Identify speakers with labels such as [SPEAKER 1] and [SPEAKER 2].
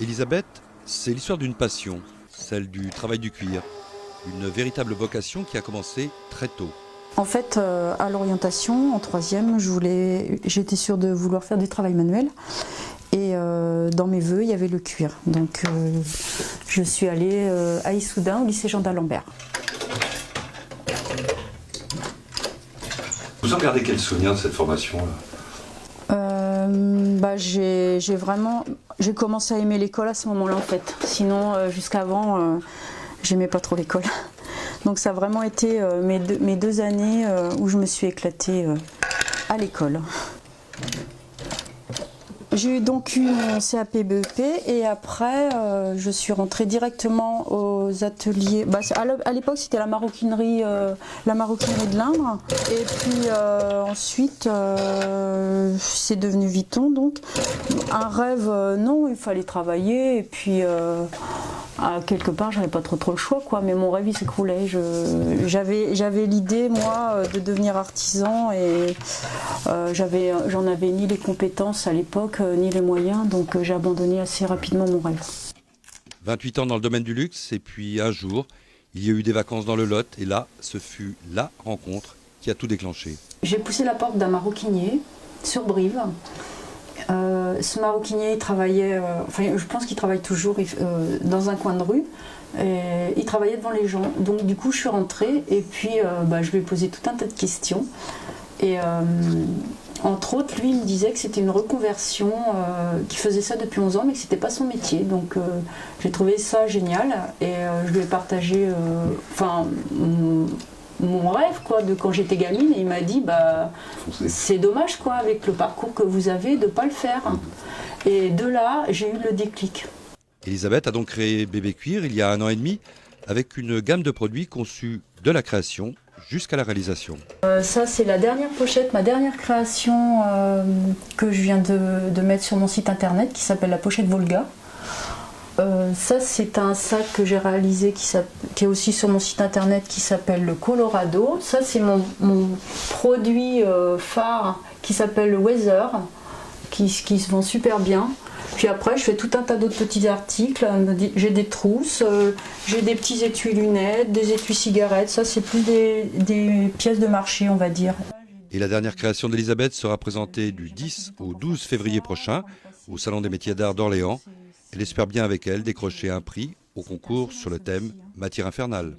[SPEAKER 1] Elisabeth, c'est l'histoire d'une passion, celle du travail du cuir. Une véritable vocation qui a commencé très tôt.
[SPEAKER 2] En fait, à l'orientation, en troisième, j'étais sûre de vouloir faire du travail manuel. Et dans mes vœux, il y avait le cuir. Donc je suis allée à Issoudun, au lycée Jean d'Alembert.
[SPEAKER 1] Vous en gardez quel souvenir de cette formation-là?
[SPEAKER 2] J'ai commencé à aimer l'école à ce moment-là en fait. Sinon, jusqu'avant, j'aimais pas trop l'école. Donc ça a vraiment été mes deux années où je me suis éclatée à l'école. J'ai donc eu mon CAP BEP et après je suis rentrée directement aux ateliers. À l'époque c'était la maroquinerie de l'Indre et puis ensuite c'est devenu Vuitton donc. Un rêve, non, il fallait travailler et puis quelque part j'avais pas trop le choix quoi, mais mon rêve il s'écroulait. J'avais l'idée moi de devenir artisan et j'en avais ni les compétences à l'époque ni les moyens, donc j'ai abandonné assez rapidement mon rêve.
[SPEAKER 1] 28 ans dans le domaine du luxe et puis un jour il y a eu des vacances dans le Lot et là ce fut la rencontre qui a tout déclenché.
[SPEAKER 2] J'ai poussé la porte d'un maroquinier sur Brive. Ce maroquinier il travaillait, je pense qu'il travaille toujours dans un coin de rue. Et il travaillait devant les gens, donc du coup je suis rentrée et puis je lui ai posé tout un tas de questions et entre autres lui il me disait que c'était une reconversion, qu'il faisait ça depuis 11 ans mais que c'était pas son métier, donc j'ai trouvé ça génial et je lui ai partagé mon rêve quoi, de quand j'étais gamine et il m'a dit c'est dommage quoi avec le parcours que vous avez de pas le faire. Et de là j'ai eu le déclic.
[SPEAKER 1] Elisabeth a donc créé Bébé Cuir il y a 1 an et demi avec une gamme de produits conçus de la création jusqu'à la réalisation.
[SPEAKER 2] Ça c'est la dernière pochette, ma dernière création que je viens de mettre sur mon site internet qui s'appelle la pochette Volga. Ça c'est un sac que j'ai réalisé qui est aussi sur mon site internet qui s'appelle le Colorado. Ça c'est mon produit phare qui s'appelle le Weather qui se vend super bien. Puis après je fais tout un tas d'autres petits articles, j'ai des trousses, j'ai des petits étuis lunettes, des étuis cigarettes, ça c'est plus des pièces de marché on va dire.
[SPEAKER 1] Et la dernière création d'Elisabeth sera présentée du 10 au 12 février prochain au Salon des métiers d'art d'Orléans. Elle espère bien avec elle décrocher un prix au concours sur le thème Matière infernale.